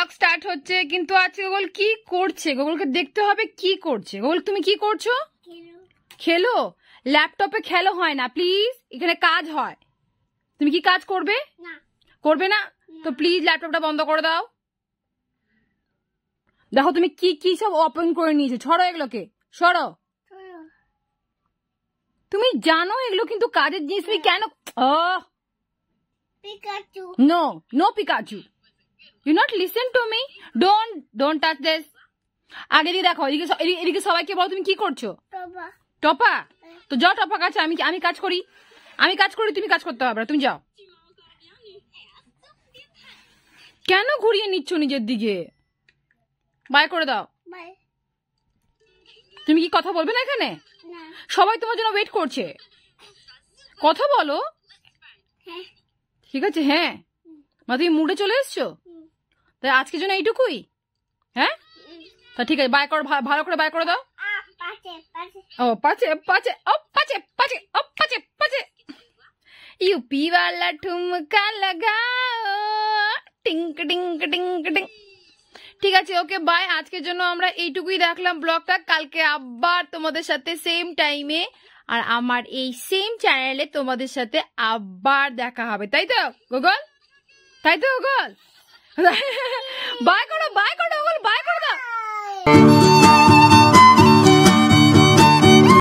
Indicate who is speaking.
Speaker 1: Blog start হচ্ছে, কিন্তু আজকে গুগল কি করছে? গুগলকে দেখতে হবে কি করছে। গুগল তুমি কি করছো? খেলো? ল্যাপটপে খেলো হয় না, প্লিজ, এখানে কাজ হয়। তুমি কি কাজ করবে? করবে না তো প্লিজ ল্যাপটপটা বন্ধ করে দাও। দেখো তুমি কি কি সব ওপেন করে নিয়েছো, ছড়ো এগুলোকে, সরো। তুমি জানো এগুলো কিন্তু কাজের জিনিস, তুমি কেন? No no Pikachu, you not listen to me, don't touch this. আগে দিয়ে দেখো, এদিকে সবাইকে বলো তুমি কি করছো। টপা, তো যাও টপা কাছে, আমি কাজ করি, তুমি কাজ করতে হবে না, তুমি যাও। কেন ঘুরিয়ে নিচ্ছ নিজের দিকে? বাই করে দাও। তুমি কি কথা বলবে না এখানে? সবাই তোমার জন্য ওয়েট করছে, কথা বলো। ঠিক আছে, হ্যাঁ, মা তুমি মুডে চলে এসছো, তাই আজকের জন্য এইটুকুই। হ্যাঁ, তা ঠিক আছে, বাই করো, ভালো করে বাই করে দাও। ও পাচে পাচে ও পাচে পাচে ও পাচে পাচে, यूपी वाला ठुमका लगाओ, টিঙ্ক টিঙ্ক টিঙ্ক টিঙ্ক। ঠিক আছে, ওকে বাই। আজকের জন্য আমরা এইটুকুই দেখলাম ব্লগটা। কালকে আবার তোমাদের সাথে সেম টাইমে আর আমার এই সেম চ্যানেলে তোমাদের সাথে আবার দেখা হবে, তাই তো গুগল? তাই তো গুগল? বাই করো, বাই করো।